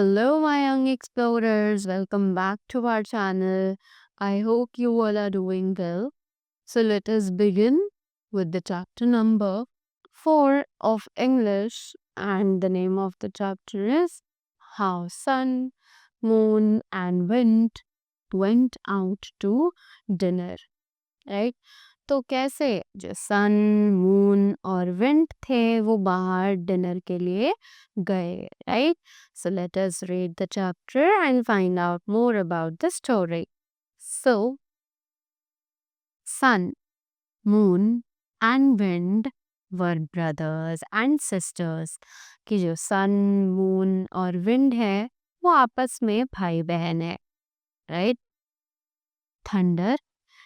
Hello, my young explorers. Welcome back to our channel. I hope you all are doing well. So, let us begin with the chapter number 4 of English, and the name of the chapter is How Sun, Moon, and Wind Went Out to Dinner. Right? तो कैसे जो sun moon और wind थे वो बाहर dinner के लिए गए, right? So let us read the chapter and find out more about the story. So sun, moon and wind were brothers and sisters. कि जो सन, मून और विंड है वो आपस में भाई बहन है, right? Thunder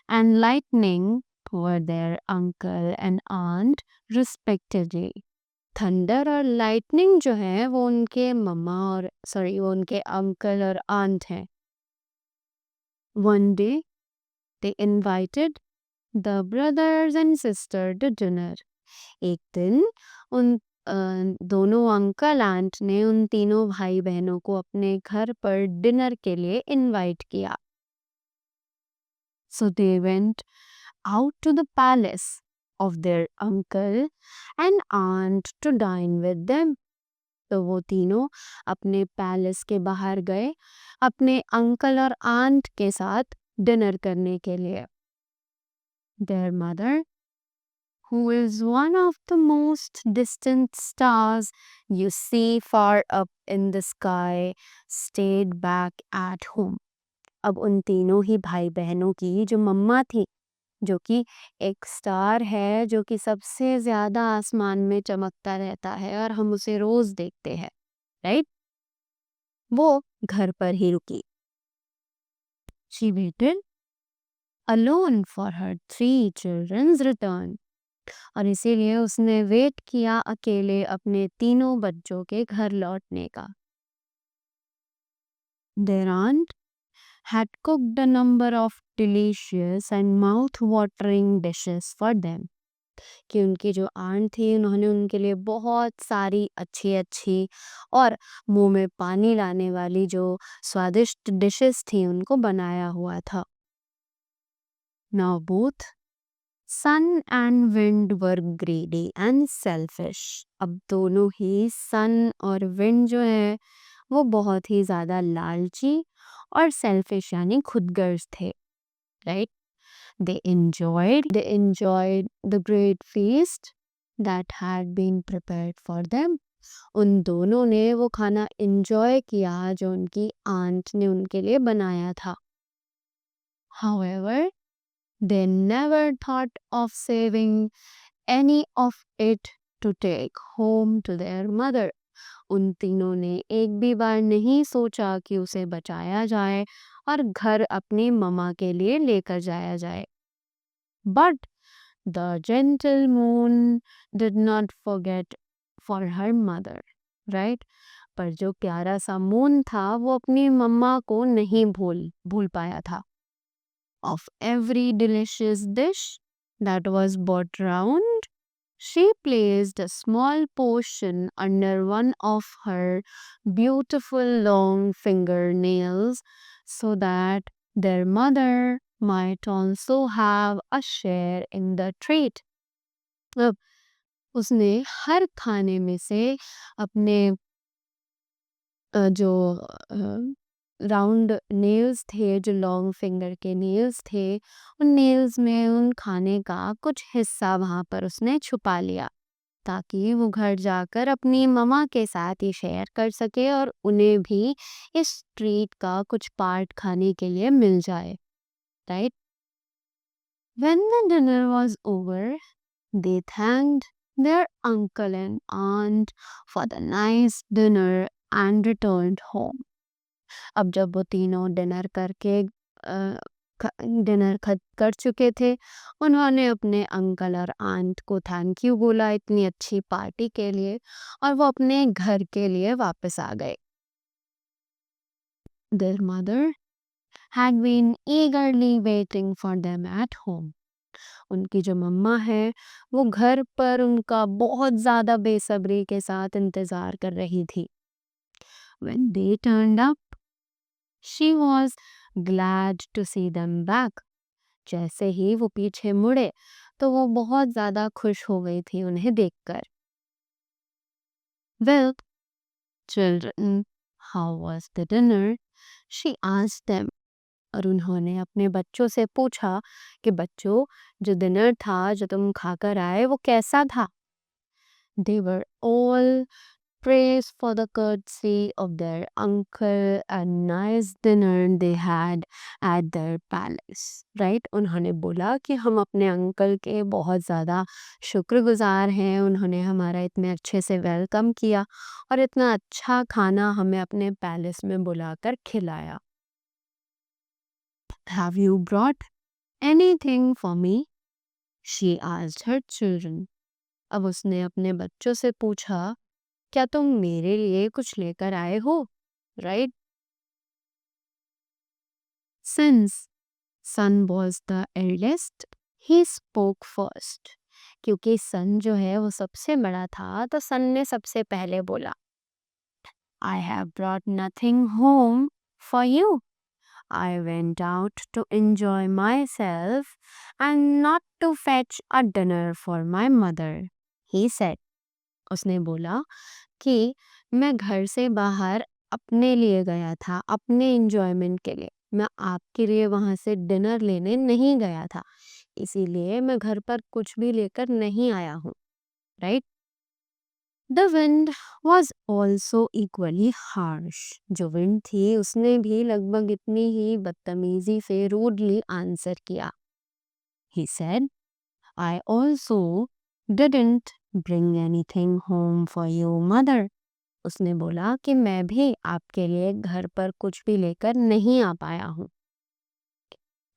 and lightning were their uncle and aunt respectively. Thunder और लाइटनिंग जो है वो उनके मम्मा और वो उनके अंकल और आंट हैं. One day they invited the brothers and sister to dinner. एक दिन उन दोनों अंकल आंट ने उन तीनों भाई बहनों को अपने घर पर डिनर के लिए इनवाइट किया. So they went out to the palace of their uncle and aunt to dine with them. तो वो तीनों अपने पैलेस के बाहर गए अपने अंकल और आंट के साथ डिनर करने के लिए. Their mother, who is one of the most distant stars you see far up in the sky, stayed back at home. अब उन तीनों ही भाई बहनों की जो मम्मा थी, जो कि एक स्टार है जो कि सबसे ज्यादा आसमान में चमकता रहता है और हम उसे रोज देखते हैं, राइट? वो घर पर ही रुकी. She waited alone for her three children's return. और इसीलिए उसने वेट किया अकेले अपने तीनों बच्चों के घर लौटने का. Their aunt had cooked a number of delicious and mouth-watering dishes for them. कि उनकी जो आंट थी उन्होंने उनके लिए बहुत सारी अच्छी अच्छी और मुंह में पानी लाने वाली जो स्वादिष्ट डिशेस थी उनको बनाया हुआ था. Now both sun and wind were greedy and selfish. अब दोनों ही सन और विंड जो है वो बहुत ही ज्यादा लालची और सेल्फिश यानी खुदगर्ज थे, right? They enjoyed the great feast that had been prepared for them. उन दोनों ने वो खाना enjoy किया जो उनकी आंट ने उनके लिए बनाया था. However, they never thought of saving any of it to take home to their mother. उन तीनों ने एक भी बार नहीं सोचा कि उसे बचाया जाए और घर अपनी मम्मा के लिए लेकर जाया जाए. But the gentle moon did not forget for her mother, right? पर जो प्यारा सा मून था वो अपनी मम्मा को नहीं भूल पाया था. Of every delicious dish that was brought round, she placed a small portion under one of her beautiful long fingernails so that their mother might also have a share in the treat. अब उसने हर खाने में से अपने जो round nails थे, जो long finger के नेल्स थे, उन नेल्स में उन खाने का कुछ हिस्सा वहां पर उसने छुपा लिया ताकि वो घर जाकर अपनी मम्मा के साथ ही शेयर कर सके और उन्हें भी इस ट्रीट का कुछ पार्ट खाने के लिए मिल जाए, right? When the dinner was over, they thanked their uncle and aunt for the nice dinner and returned home. अब जब वो तीनों डिनर करके डिनर कर चुके थे, उन्होंने अपने अंकल और आंट को थैंक यू बोला इतनी अच्छी पार्टी के लिए और वो अपने घर के लिए वापस आ गए. Their mother had been eagerly waiting for them at home. उनकी जो मम्मा है वो घर पर उनका बहुत ज़्यादा बेसब्री के साथ इंतज़ार कर रही थी. When they turned up, she was glad to see them back. जैसे ही वो पीछे मुड़े तो वो बहुत ज़्यादा खुश हो गई थी उन्हें देखकर। Well, children, how was the dinner? She asked them. और उन्होंने अपने बच्चों से पूछा कि बच्चों, जो डिनर था जो तुम खाकर आए वो कैसा था? They were all praised for the courtesy of their uncle and nice dinner they had at their palace. Right? उन्होंने बोला कि हम अपने अंकल के बहुत ज़्यादा शुक्रगुजार हैं, उन्होंने हमारा इतने अच्छे से वेलकम किया और इतना अच्छा खाना हमें अपने पैलेस में बुलाकर खिलाया। Have you brought anything for me? She asked her children. अब उसने अपने बच्चों से पूछा, क्या तुम मेरे लिए कुछ लेकर आए हो? Right? Since Sun was the eldest, he spoke first. क्योंकि सन जो है वो सबसे बड़ा था तो सन ने सबसे पहले बोला, I have brought nothing home for you. I went out to enjoy myself and not to fetch a dinner for my mother, he said. उसने बोला कि मैं घर से बाहर अपने लिए गया था, अपने एंजॉयमेंट के लिए। मैं आपके लिए वहां से डिनर लेने नहीं गया था, इसीलिए मैं घर पर कुछ भी लेकर नहीं आया हूँ। Right? The wind was also equally harsh. जो विंड थी उसने भी लगभग इतनी ही बदतमीजी से रूडली आंसर किया। He said, I also didn't bring anything home for you, mother. उसने बोला कि मैं भी आपके लिए घर पर कुछ भी लेकर नहीं आ पाया हूँ।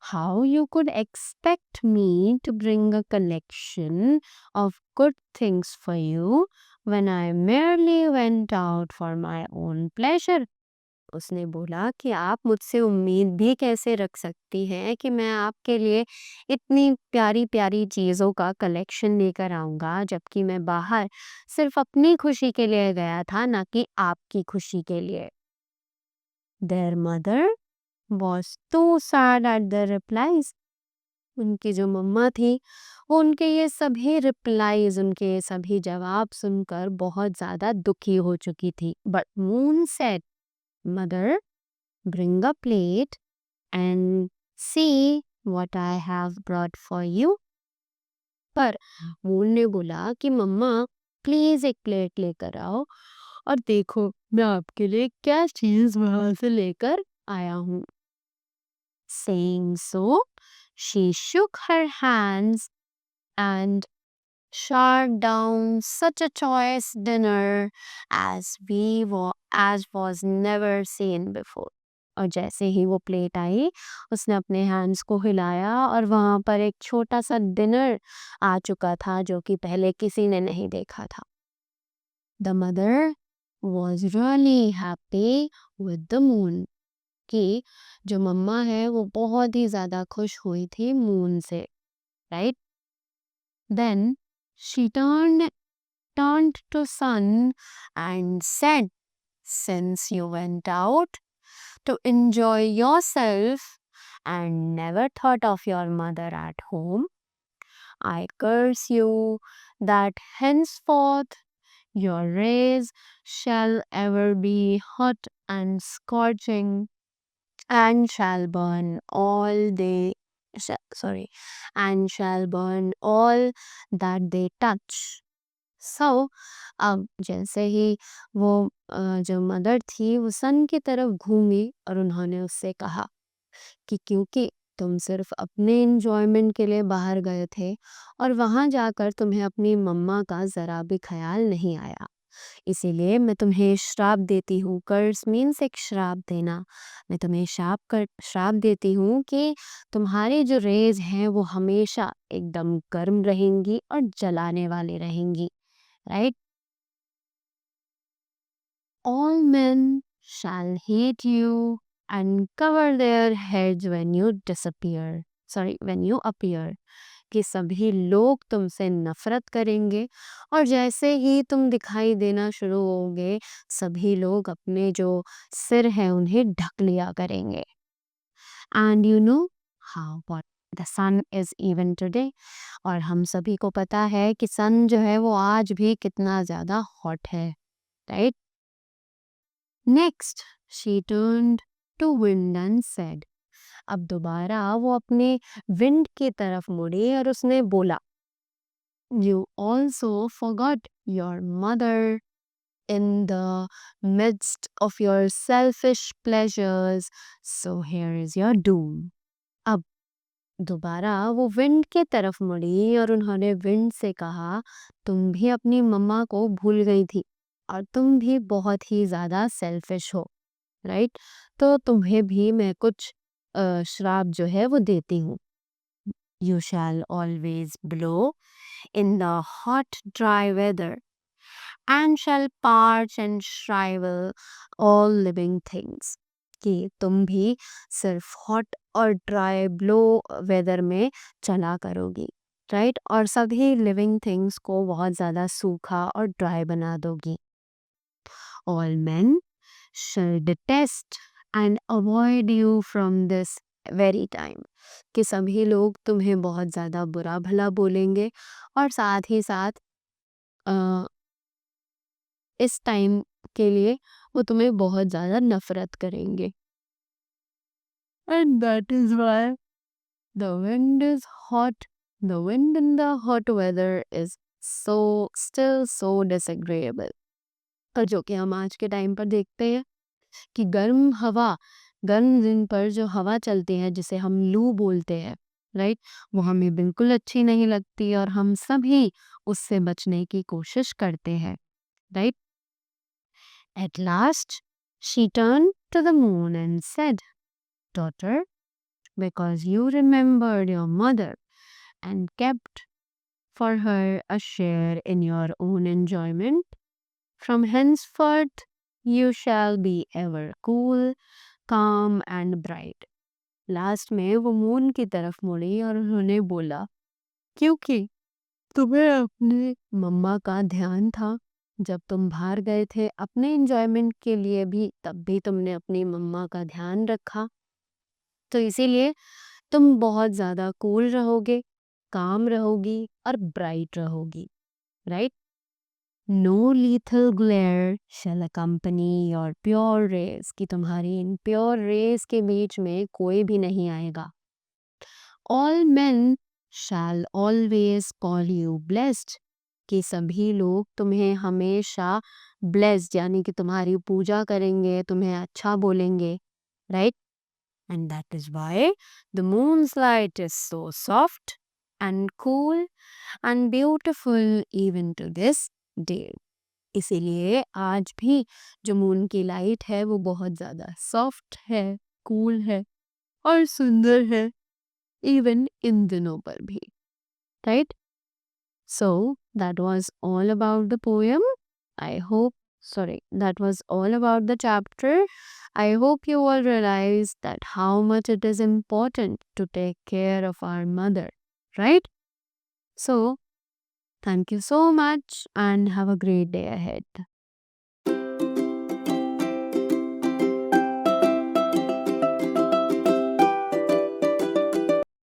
How you could expect me to bring a collection of good things for you when I merely went out for my own pleasure? उसने बोला कि आप मुझसे उम्मीद भी कैसे रख सकती हैं कि मैं आपके लिए इतनी प्यारी प्यारी चीज़ों का कलेक्शन लेकर आऊँगा, जबकि मैं बाहर सिर्फ अपनी खुशी के लिए गया था, ना कि आपकी खुशी के लिए। Their mother was too sad at the replies. उनकी जो मम्मा थी वो उनके ये सभी रिप्लाईज, उनके ये सभी जवाब सुनकर बहुत ज़्यादा दुखी हो चुकी थी। But moon said, mother, bring a plate and see what I have brought for you. पर मून ने बोला कि मम्मा प्लीज एक प्लेट लेकर आओ और देखो मैं आपके लिए क्या चीज वहां से लेकर आया हूँ। Saying so, she shook her hands and sharked down such a choice dinner as was never seen before. और जैसे ही वो प्लेट आई उसने अपने हैंड्स को हिलाया और वहां पर एक छोटा सा डिनर आ चुका था जो कि पहले किसी ने नहीं देखा था। The mother was really happy with the moon. कि जो मम्मा है वो बहुत ही ज्यादा खुश हुई थी मून से। Right? Then she turned to Sun and said, since you went out to enjoy yourself and never thought of your mother at home, I curse you that henceforth your rays shall ever be hot and scorching and shall burn all they and shall burn all that they touch. So अब जैसे ही वो जो mother थी वो सन की तरफ घूमी और उन्होंने उससे कहा कि क्योंकि तुम सिर्फ अपने एंजॉयमेंट के लिए बाहर गए थे और वहां जाकर तुम्हें अपनी मम्मा का जरा भी ख्याल नहीं आया, इसीलिए मैं तुम्हें श्राप देती हूँ। कर्स मीन्स एक श्राप देना। मैं तुम्हें श्राप देती हूँ कि तुम्हारे जो रेज हैं वो हमेशा एकदम गर्म रहेंगी और जलाने वाले रहेंगी। Right? All men shall hate you and cover their heads when you appear. कि सभी लोग तुमसे नफरत करेंगे और जैसे ही तुम दिखाई देना शुरू होगे सभी लोग अपने जो सिर है उन्हें ढक लिया करेंगे। And you know how hot the sun is even today. और हम सभी को पता है कि सन जो है वो आज भी कितना ज्यादा हॉट है, right? Next she turned to wind and said. अब दोबारा वो अपने विंड की तरफ मुड़ी और उसने बोला, you also forgot your mother in the midst of your selfish pleasures, so here is your doom. अब दोबारा वो विंड के तरफ मुड़ी और उन्होंने विंड से कहा, तुम भी अपनी मम्मा को भूल गई थी और तुम भी बहुत ही ज़्यादा सेल्फिश हो, राइट? तो तुम्हें भी मैं कुछ श्राप जो है वो देती हूँ। You shall always blow in the hot dry weather and shall parch and shrivel all living things। कि तुम भी सिर्फ हॉट और ड्राई ब्लो वेदर में चला करोगी, राइट? और सभी लिविंग थिंग्स को बहुत ज़्यादा सूखा और ड्राई बना दोगी। All men shall detest and avoid you from this very time। कि सभी लोग तुम्हें बहुत ज़्यादा बुरा भला बोलेंगे और साथ ही साथ अ, इस टाइम के लिए वो तुम्हें बहुत ज़्यादा नफरत करेंगे। And that is why the wind is hot. The wind in the hot weather is so still so disagreeable। और जो कि हम आज के टाइम पर देखते हैं कि गर्म दिन पर जो हवा चलती है जिसे हम लू बोलते हैं, राइट? वो हमें बिल्कुल अच्छी नहीं लगती और हम सभी उससे बचने की कोशिश करते हैं, right? At last she turned to the moon and said, daughter, because you remembered your mother and kept for her a share in your own enjoyment, from henceforth you shall be ever cool, calm and bright। Last में वो moon की तरफ मुड़ी और उन्होंने बोला, क्योंकि तुम्हें अपने मम्मा का ध्यान था जब तुम बाहर गए थे अपने एंजॉयमेंट के लिए भी, तब भी तुमने अपनी मम्मा का ध्यान रखा, तो इसीलिए तुम बहुत ज़्यादा कूल रहोगे, काम रहोगी और ब्राइट रहोगी, right? No lethal glare shall accompany your pure rays. कि तुम्हारी इन प्योर रेस के बीच में कोई भी नहीं आएगा। All men shall always call you blessed। कि सभी लोग तुम्हें हमेशा blessed यानी कि तुम्हारी पूजा करेंगे, तुम्हें अच्छा बोलेंगे, right? And that is why the moon's light is so soft and cool and beautiful even to this day। इसीलिए आज भी जो मून की लाइट है वो बहुत ज़्यादा सॉफ्ट है, कूल है और सुंदर है, इवन इन दिनों पर भी, right? So that was all about the poem। that was all about the chapter। I hope you all realize that how much it is important to take care of our mother, right? So thank you so much and have a great day ahead।